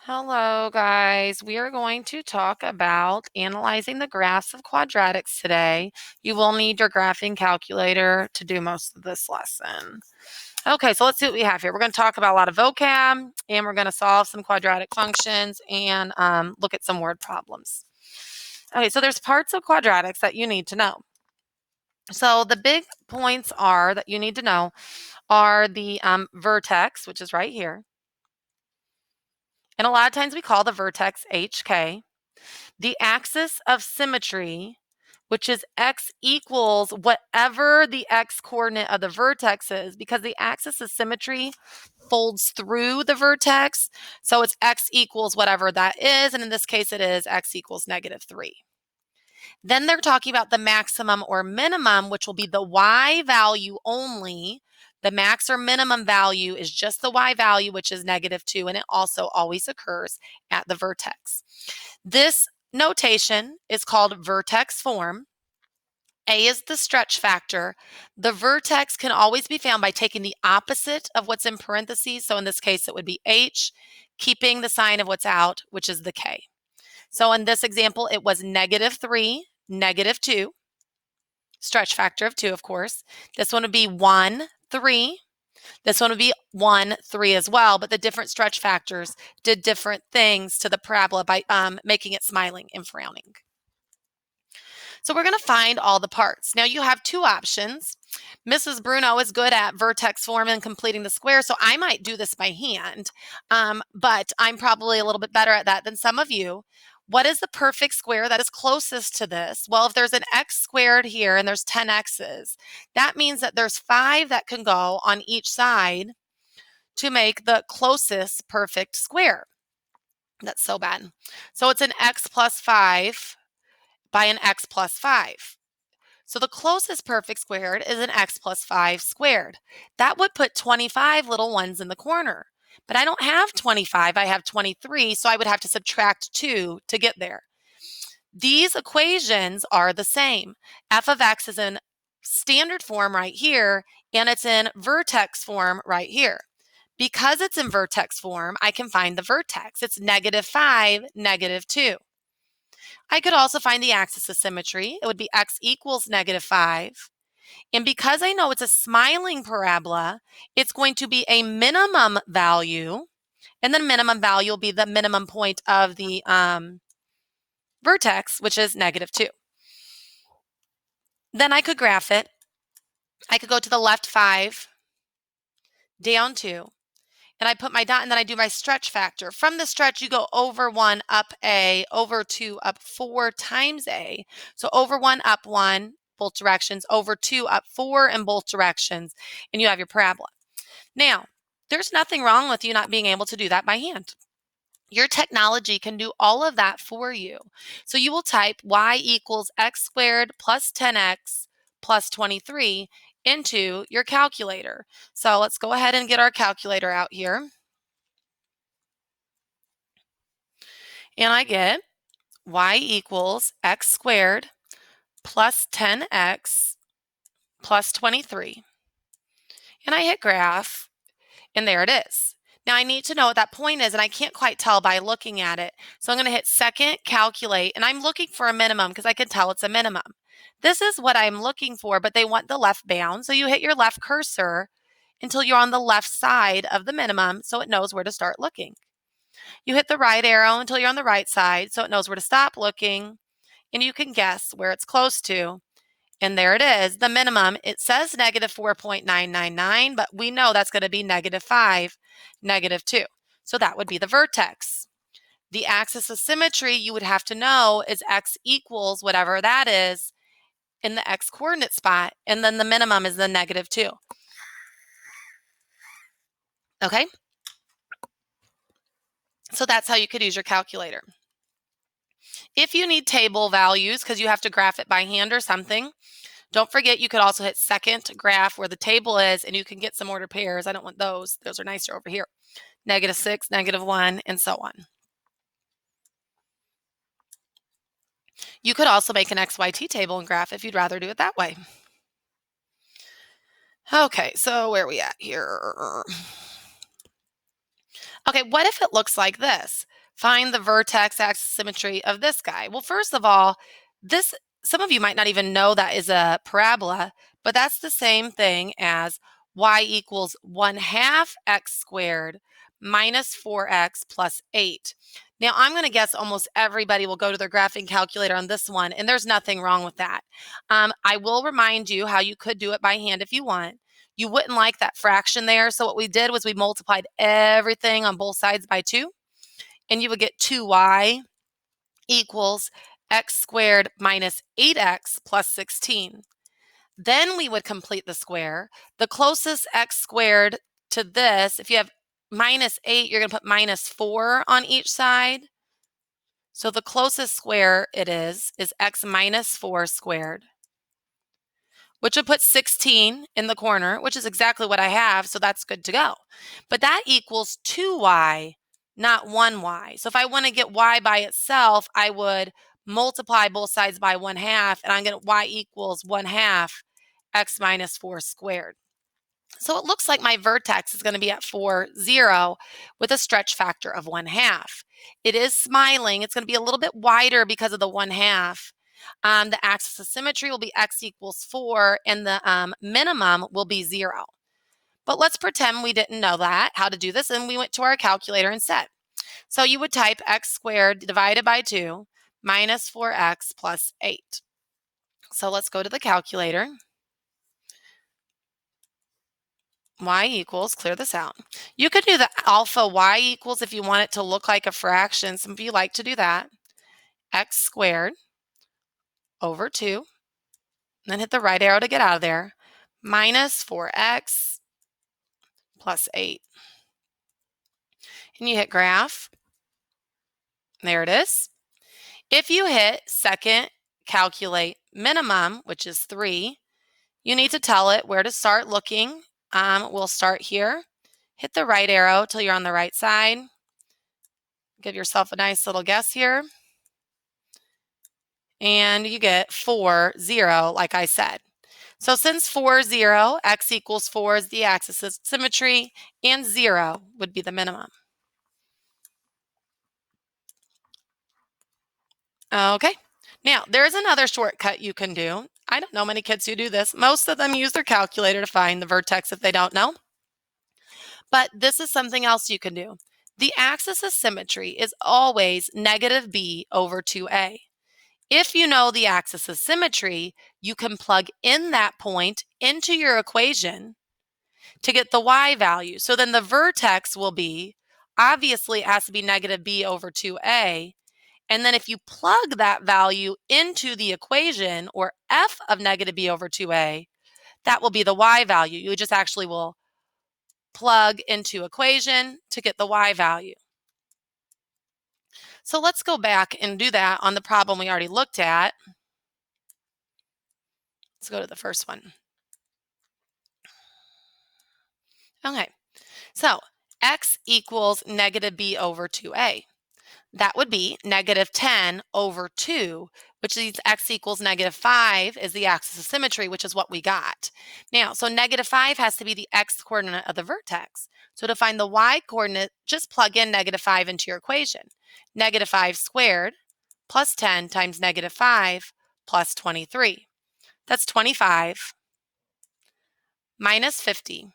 Hello, guys. We are going to talk about analyzing the graphs of quadratics today. You will need your graphing calculator to do most of this lesson. Okay, so let's see what we have here. We're going to talk about a lot of vocab, and we're going to solve some quadratic functions and look at some word problems. Okay, so there's parts of quadratics that you need to know. So the big points are that you need to know are the vertex, which is right here. And a lot of times we call the vertex HK. The axis of symmetry, which is x equals whatever the x coordinate of the vertex is, because the axis of symmetry folds through the vertex. So it's x equals whatever that is. And in this case, it is x equals -3. Then they're talking about the maximum or minimum, which will be the y value only. The max or minimum value is just the y value, which is -2, and it also always occurs at the vertex. This notation is called vertex form. A is the stretch factor. The vertex can always be found by taking the opposite of what's in parentheses. So in this case, it would be H, keeping the sign of what's out, which is the K. So in this example, it was -3, -2, stretch factor of 2, of course. This one would be 1, 3. This one would be 1, 3 as well, but the different stretch factors did different things to the parabola by making it smiling and frowning. So we're going to find all the parts. Now you have two options. Mrs. Bruno is good at vertex form and completing the square, so I might do this by hand, but I'm probably a little bit better at that than some of you. What is the perfect square that is closest to this? Well, if there's an x squared here and there's 10 x's, that means that there's 5 that can go on each side to make the closest perfect square. That's so bad. So it's an x plus 5 by an x plus 5. So the closest perfect squared is an x plus 5 squared. That would put 25 little ones in the corner. But I don't have 25, I have 23, so I would have to subtract 2 to get there. These equations are the same. F of x is in standard form right here, and it's in vertex form right here. Because it's in vertex form, I can find the vertex. It's -5, -2. I could also find the axis of symmetry. It would be x equals -5. And because I know it's a smiling parabola, it's going to be a minimum value. And the minimum value will be the minimum point of the vertex, which is -2. Then I could graph it. I could go to the left 5, down 2. And I put my dot, and then I do my stretch factor. From the stretch, you go over 1, up A, over 2, up 4 times A. So over 1, up 1, both directions, over 2, up 4 in both directions, and you have your parabola. Now, there's nothing wrong with you not being able to do that by hand. Your technology can do all of that for you. So you will type y equals x squared plus 10x plus 23 into your calculator. So let's go ahead and get our calculator out here. And I get y equals x squared plus 10x plus 23. And I hit graph, and there it is. Now I need to know what that point is, and I can't quite tell by looking at it. So I'm going to hit second, calculate, and I'm looking for a minimum because I can tell it's a minimum. This is what I'm looking for, but they want the left bound. So you hit your left cursor until you're on the left side of the minimum so it knows where to start looking. You hit the right arrow until you're on the right side so it knows where to stop looking, and you can guess where it's close to. And there it is, the minimum. It says -4.999, but we know that's going to be -5, -2. So that would be the vertex. The axis of symmetry, you would have to know, is x equals whatever that is in the x coordinate spot, and then the minimum is the -2. Okay? So that's how you could use your calculator. If you need table values because you have to graph it by hand or something, don't forget you could also hit second, graph where the table is, and you can get some ordered pairs. I don't want those. Those are nicer over here. -6, -1, and so on. You could also make an XYT table and graph if you'd rather do it that way. Okay, so where are we at here? Okay, what if it looks like this? Find the vertex axis symmetry of this guy. Well, first of all, this some of you might not even know that is a parabola, but that's the same thing as y equals 1/2 x squared minus 4x plus 8. Now, I'm going to guess almost everybody will go to their graphing calculator on this one, and there's nothing wrong with that. I will remind you how you could do it by hand if you want. You wouldn't like that fraction there. So what we did was we multiplied everything on both sides by 2, and you would get 2y equals x squared minus 8x plus 16. Then we would complete the square. The closest x squared to this, if you have minus 8, you're going to put minus 4 on each side. So the closest square it is x minus 4 squared, which would put 16 in the corner, which is exactly what I have, so that's good to go. But that equals 2y, not 1y. So if I want to get y by itself, I would multiply both sides by 1/2, and I'm going to get y equals 1/2 x minus 4 squared. So it looks like my vertex is going to be at 4, 0 with a stretch factor of 1/2. It is smiling. It's going to be a little bit wider because of the 1/2. The axis of symmetry will be x equals 4, and the minimum will be 0. But let's pretend we didn't know that, how to do this, and we went to our calculator instead. So you would type x squared divided by 2 minus 4x plus 8. So let's go to the calculator. Y equals, clear this out. You could do the alpha y equals if you want it to look like a fraction. Some of you like to do that. X squared over 2, then hit the right arrow to get out of there, minus 4x plus 8. And you hit graph. There it is. If you hit second, calculate minimum, which is 3, you need to tell it where to start looking. We'll start here. Hit the right arrow till you're on the right side. Give yourself a nice little guess here. And you get 4, 0, like I said. So since 4, 0, x equals 4 is the axis of symmetry, and 0 would be the minimum. Okay, now there's another shortcut you can do. I don't know many kids who do this. Most of them use their calculator to find the vertex if they don't know. But this is something else you can do. The axis of symmetry is always negative b over 2a. If you know the axis of symmetry, you can plug in that point into your equation to get the y value. So then the vertex will be, obviously it has to be negative b over 2a. And then if you plug that value into the equation, or f of negative b over 2a, that will be the y value. You just actually will plug into equation to get the y value. So let's go back and do that on the problem we already looked at. Let's go to the first one. Okay, so x equals negative b over 2a. That would be negative 10 over 2, which is x equals negative 5 is the axis of symmetry, which is what we got. Now, so negative 5 has to be the x coordinate of the vertex. So to find the y coordinate, just plug in negative 5 into your equation. Negative 5 squared plus 10 times negative 5 plus 23. That's 25 minus 50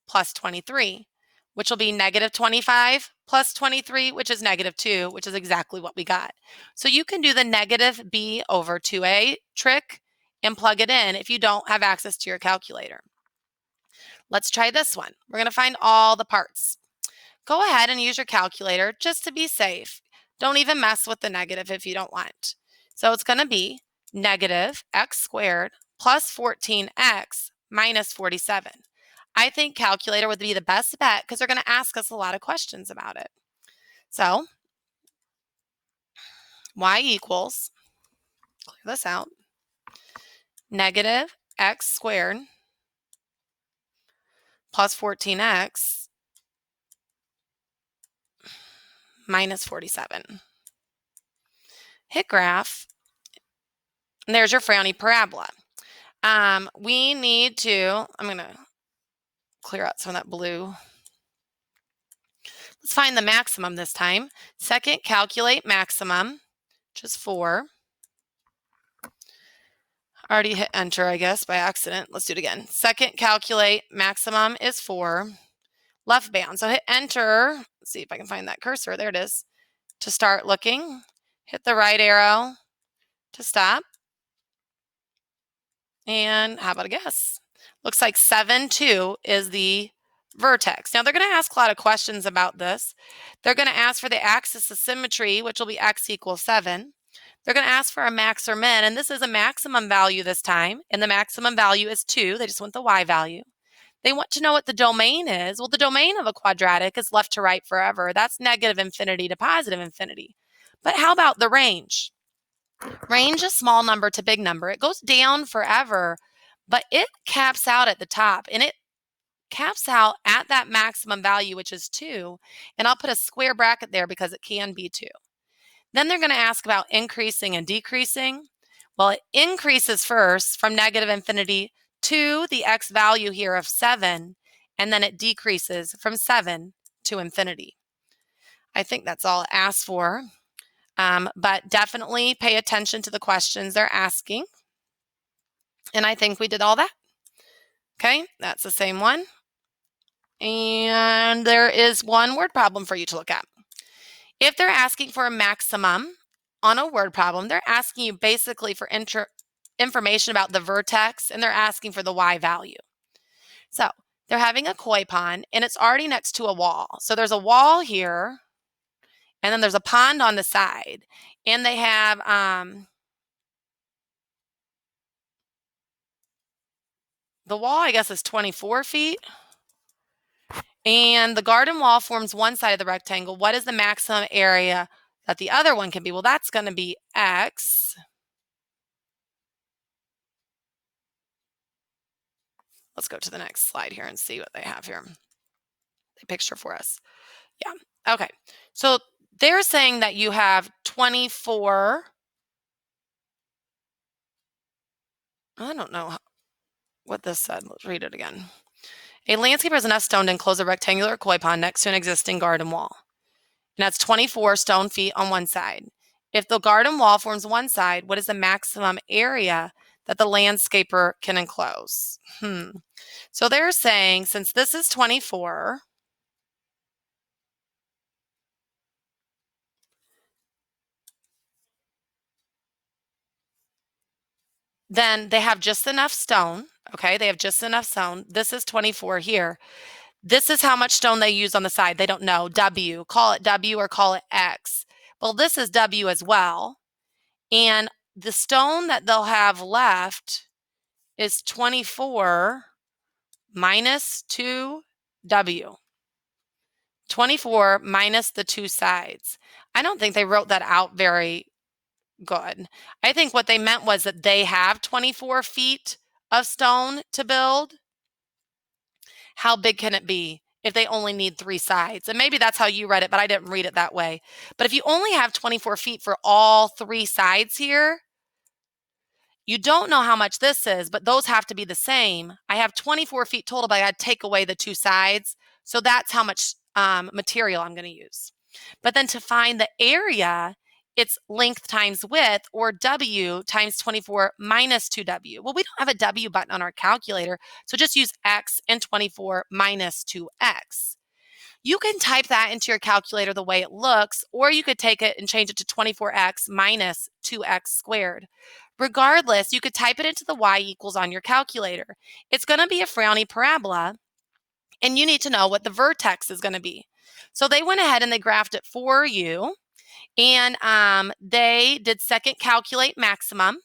plus 23, which will be negative 25 plus 23, which is negative 2, which is exactly what we got. So you can do the negative b over 2a trick and plug it in if you don't have access to your calculator. Let's try this one. We're going to find all the parts. Go ahead and use your calculator just to be safe. Don't even mess with the negative if you don't want. So it's going to be negative x squared plus 14x minus 47. I think calculator would be the best bet because they're going to ask us a lot of questions about it. So y equals, clear this out, negative x squared plus 14x minus 47. Hit graph, and there's your frowny parabola. We need to, I'm going to clear out some of that blue. Let's find the maximum this time. Second, calculate maximum, which is 4. Already hit enter, I guess, by accident. Let's do it again. Second, calculate maximum is 4. Left bound. So hit enter. Let's see if I can find that cursor. There it is. To start looking. Hit the right arrow to stop. And how about a guess? Looks like 7, 2 is the vertex. Now, they're going to ask a lot of questions about this. They're going to ask for the axis of symmetry, which will be x equals 7. They're going to ask for a max or min, and this is a maximum value this time, and the maximum value is 2. They just want the y value. They want to know what the domain is. Well, the domain of a quadratic is left to right forever. That's negative infinity to positive infinity. But how about the range? Range is small number to big number. It goes down forever, but it caps out at the top, and it caps out at that maximum value, which is 2. And I'll put a square bracket there because it can be 2. Then they're going to ask about increasing and decreasing. Well, it increases first from negative infinity to the x value here of 7, and then it decreases from 7 to infinity. I think that's all it asks for, but definitely pay attention to the questions they're asking. And I think we did all that. Okay, that's the same one. And there is one word problem for you to look at. If they're asking for a maximum on a word problem, they're asking you basically for information about the vertex, and they're asking for the y value. So they're having a koi pond, and it's already next to a wall. So there's a wall here, and then there's a pond on the side, and they have the wall, I guess, is 24 feet. And the garden wall forms one side of the rectangle. What is the maximum area that the other one can be? Well, that's going to be x. Let's go to the next slide here and see what they have here. The picture for us. Yeah. Okay. So they're saying that you have 24. I don't know what this said. Let's read it again. A landscaper has enough stone to enclose a rectangular koi pond next to an existing garden wall. And that's 24 stone feet on one side. If the garden wall forms one side, what is the maximum area that the landscaper can enclose? So they're saying, since this is 24, then they have just enough stone. Okay, they have just enough stone. This is 24 here. This is how much stone they use on the side. They don't know. W. Call it W or call it X. Well, this is W as well. And the stone that they'll have left is 24 minus 2W. 24 minus the two sides. I don't think they wrote that out very good. I think what they meant was that they have 24 feet of stone to build. How big can it be if they only need 3 sides? And maybe that's how you read it, but I didn't read it that way. But if you only have 24 feet for all 3 sides here, you don't know how much this is, but those have to be the same. I have 24 feet total, but I got to take away the 2 sides. So that's how much material I'm going to use. But then to find the area, it's length times width, or W times 24 minus 2W. Well, we don't have a W button on our calculator, so just use X and 24 minus 2X. You can type that into your calculator the way it looks, or you could take it and change it to 24x minus 2x squared. Regardless, you could type it into the y equals on your calculator. It's going to be a frowny parabola, and you need to know what the vertex is going to be. So they went ahead and they graphed it for you, and they did second calculate maximum.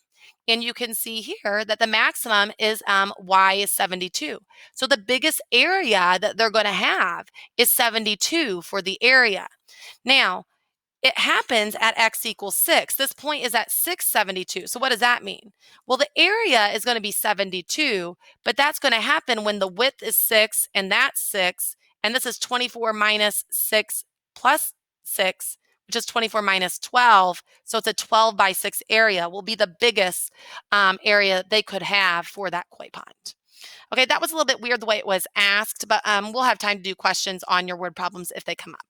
And you can see here that the maximum is y is 72. So the biggest area that they're going to have is 72 for the area. Now, it happens at x equals 6. This point is at 672. So what does that mean? Well, the area is going to be 72, but that's going to happen when the width is 6 and that's 6, and this is 24 minus 6 plus 6, which is 24 minus 12. So it's a 12 by 6 area will be the biggest area they could have for that koi pond. Okay, that was a little bit weird the way it was asked, but we'll have time to do questions on your word problems if they come up.